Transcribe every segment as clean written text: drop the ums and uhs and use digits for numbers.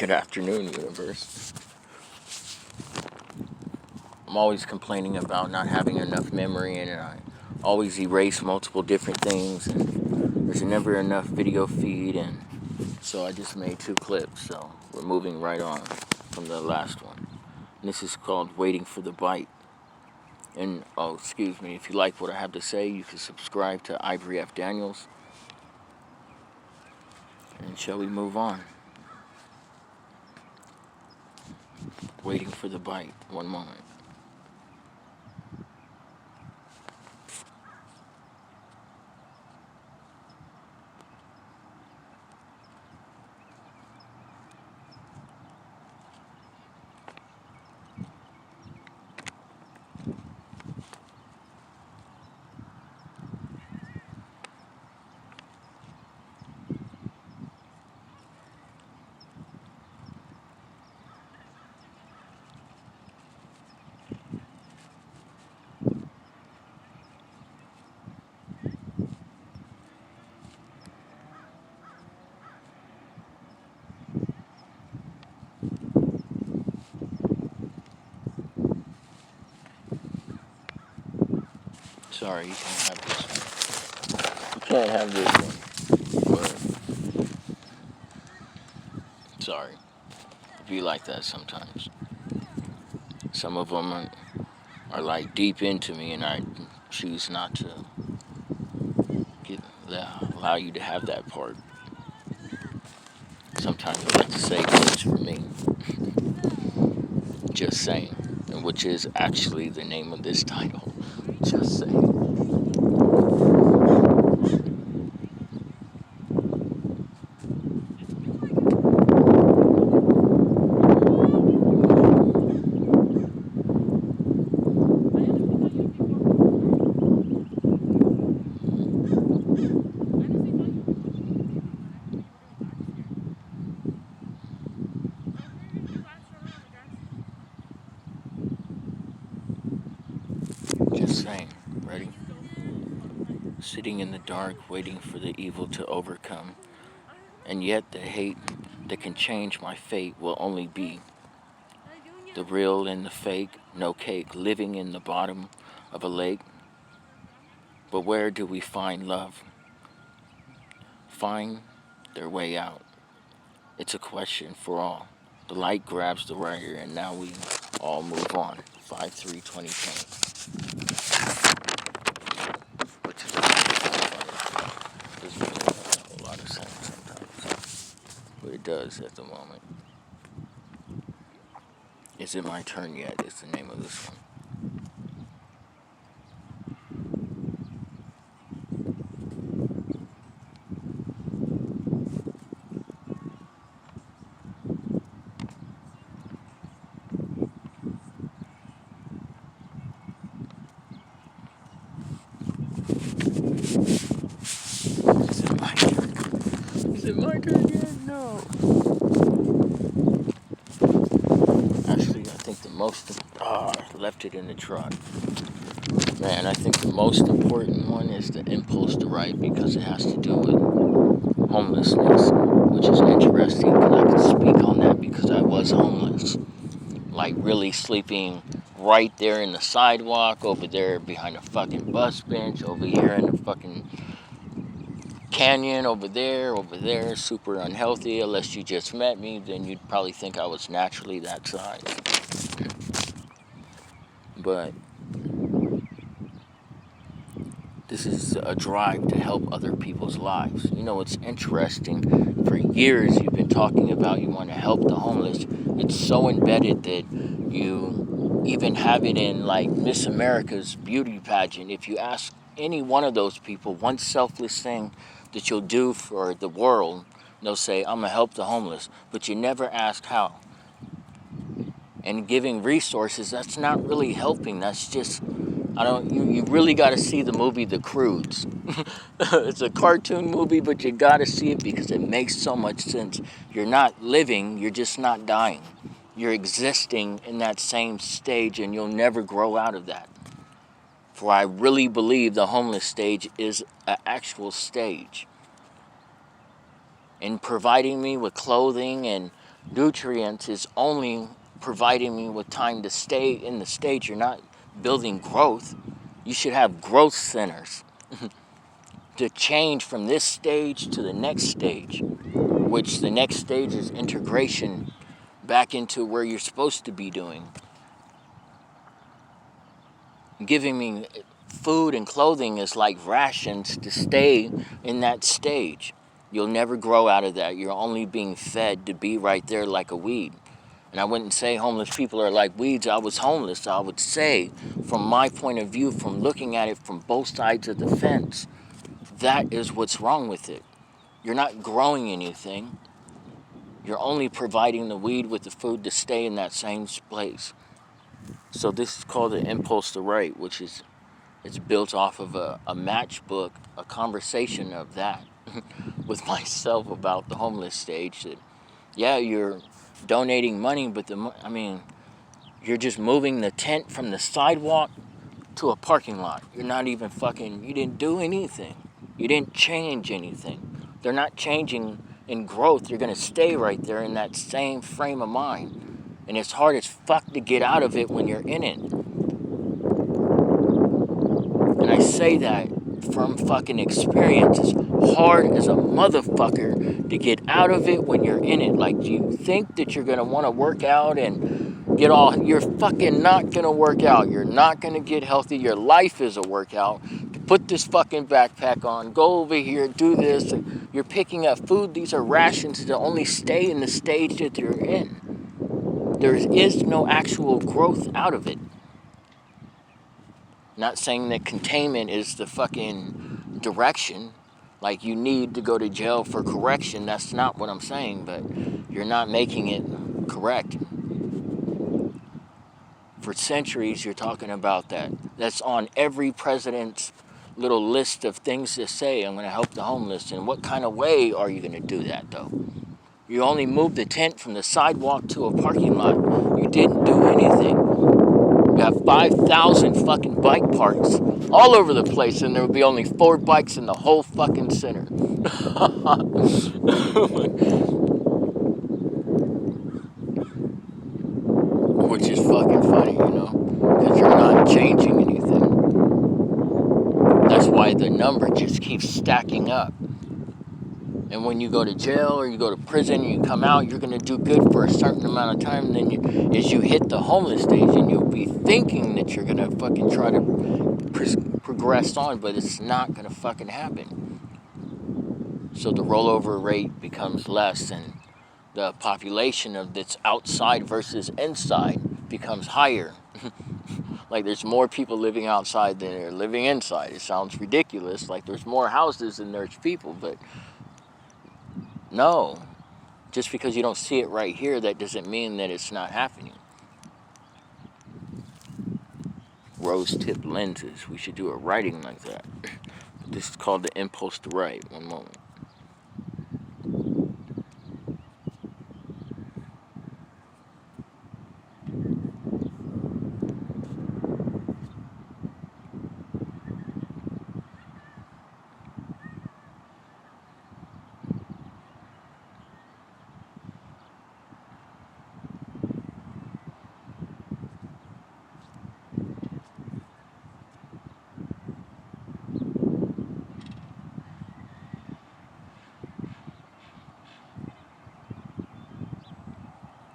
Good afternoon, universe. I'm always complaining about not having enough memory, and I always erase multiple different things, and there's never enough video feed, and so I just made 2 clips, so we're moving right on from the last one. And this is called Waiting for the Bite. And, oh, excuse me, if you like what I have to say, you can subscribe to Ivory F. Daniels. And shall we move on? Waiting for the bite. One moment. Sorry, you can't have this one. You can't have this one. But, sorry. It'd be like that sometimes. Some of them are like deep into me, and I choose not to allow you to have that part. Sometimes I like to say it's for me. Just saying. And which is actually the name of this title. Just saying. Just saying. Ready? Sitting in the dark, waiting for the evil to overcome. And yet the hate that can change my fate will only be the real and the fake, no cake, living in the bottom of a lake. But where do we find love? Find their way out. It's a question for all. The light grabs the writer, and now we all move on. 5/3/2020. Which is doesn't make a whole lot of sense sometimes, but it does at the moment. Is it my turn yet? Is the name of this one. Is it my turn? Is it my turn yet? No. Actually, I think the most... I left it in the truck. Man, I think the most important one is the impulse to write, because it has to do with homelessness, which is interesting, because I can speak on that because I was homeless. Like, really sleeping right there in the sidewalk, over there behind a fucking bus bench, over here in the fucking canyon, over there, super unhealthy. Unless you just met me, then you'd probably think I was naturally that size. But this is a drive to help other people's lives. You know, it's interesting. For years you've been talking about you want to help the homeless. It's so embedded that you even have it in, like, Miss America's beauty pageant. If you ask any one of those people one selfless thing that you'll do for the world, they'll say, I'm going to help the homeless. But you never ask how. And giving resources, that's not really helping. That's just... you really got to see the movie The Croods. It's a cartoon movie, but you got to see it because it makes so much sense. You're not living, you're just not dying. You're existing in that same stage, and you'll never grow out of that. For I really believe the homeless stage is an actual stage. In providing me with clothing and nutrients is only providing me with time to stay in the stage. You're not building growth. You should have growth centers to change from this stage to the next stage, which the next stage is integration back into where you're supposed to be doing. Giving me food and clothing is like rations to stay in that stage. You'll never grow out of that. You're only being fed to be right there like a weed. And I wouldn't say homeless people are like weeds. I was homeless. I would say, from my point of view, from looking at it from both sides of the fence, that is what's wrong with it. You're not growing anything. You're only providing the weed with the food to stay in that same place. So this is called the impulse to write, which is, it's built off of a matchbook, a conversation of that with myself about the homeless stage. That, yeah, you're donating money, but you're just moving the tent from the sidewalk to a parking lot. You're not even you didn't do anything. You didn't change anything. They're not changing in growth. You're going to stay right there in that same frame of mind. And it's hard as fuck to get out of it when you're in it. And I say that from fucking experience. It's hard as a motherfucker to get out of it when you're in it. Like, you think that you're going to want to work out and get all... You're fucking not going to work out. You're not going to get healthy. Your life is a workout. Put this fucking backpack on. Go over here. Do this. You're picking up food. These are rations to only stay in the stage that you're in. There is no actual growth out of it. Not saying that containment is the fucking direction. Like, you need to go to jail for correction. That's not what I'm saying, but you're not making it correct. For centuries, you're talking about that. That's on every president's little list of things to say. I'm going to help the homeless. And what kind of way are you going to do that, though? You only moved the tent from the sidewalk to a parking lot. You didn't do anything. You have 5,000 fucking bike parks all over the place, and there would be only 4 bikes in the whole fucking center. Which is fucking funny, you know? Because you're not changing anything. That's why the number just keeps stacking up. And when you go to jail or you go to prison and you come out, you're going to do good for a certain amount of time. And then as you hit the homeless stage, and you'll be thinking that you're going to fucking try to progress on, but it's not going to fucking happen. So the rollover rate becomes less, and the population of that's outside versus inside becomes higher. Like, there's more people living outside than are living inside. It sounds ridiculous. Like, there's more houses than there's people, but... No, just because you don't see it right here, that doesn't mean that it's not happening. Rose-tip lenses. We should do a writing like that. This is called the impulse to write. One moment.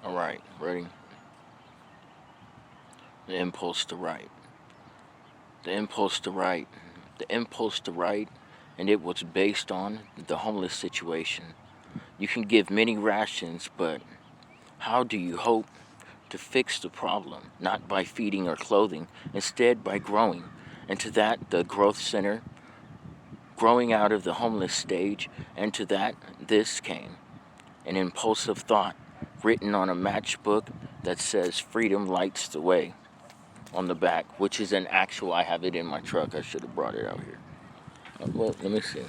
All right, ready? The impulse to write. The impulse to write. The impulse to write, and it was based on the homeless situation. You can give many rations, but how do you hope to fix the problem? Not by feeding or clothing, instead by growing. And to that, the growth center, growing out of the homeless stage, and to that, this came. An impulsive thought written on a matchbook that says freedom lights the way on the back, which is an actual, I have it in my truck. I should have brought it out here. Well, let me see.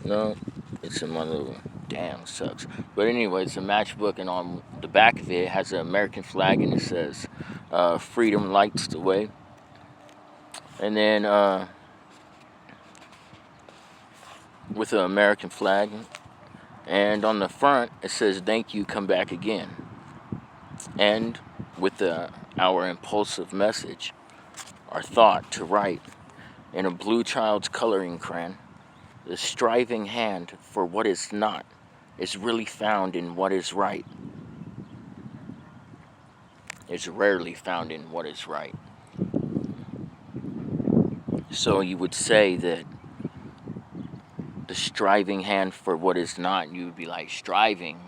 No, it's in my little, damn, sucks. But anyway, it's a matchbook, and on the back of it has an American flag, and it says freedom lights the way. And then with an American flag, and on the front it says thank you, come back again. And with our impulsive message, our thought to write in a blue child's coloring crayon, the striving hand for what is not is really found in what is right. It's rarely found in what is right. So you would say that the striving hand for what is not, you would be like striving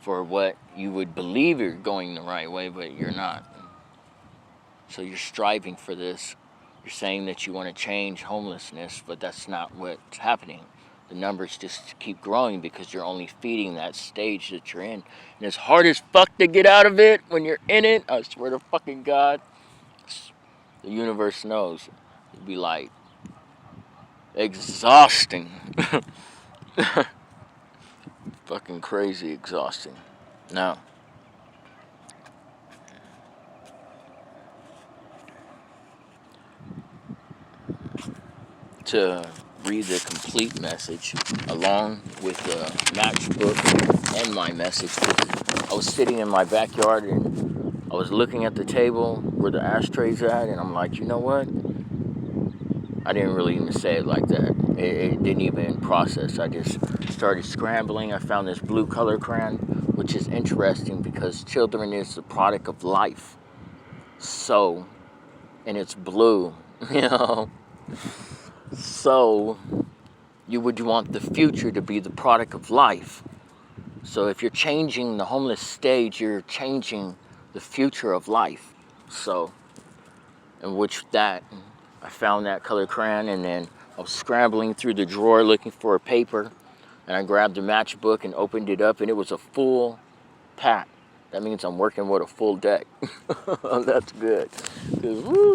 for what you would believe you're going the right way, but you're not. So you're striving for this. You're saying that you want to change homelessness, but that's not what's happening. The numbers just keep growing because you're only feeding that stage that you're in. And it's hard as fuck to get out of it when you're in it. I swear to fucking God. The universe knows. It'd be like exhausting. Fucking crazy exhausting. Now, to read the complete message along with the matchbook and my message, I was sitting in my backyard and I was looking at the table where the ashtray's at, and I'm like, you know what? I didn't really even say it like that. It didn't even process. I just started scrambling. I found this blue color crayon, which is interesting because children is the product of life. So, and it's blue, you know. So, you would want the future to be the product of life. So if you're changing the homeless stage, you're changing the future of life. So, in which that, I found that color crayon, and then I was scrambling through the drawer looking for a paper, and I grabbed the matchbook and opened it up, and it was a full pack. That means I'm working with a full deck. That's good. Because, woo,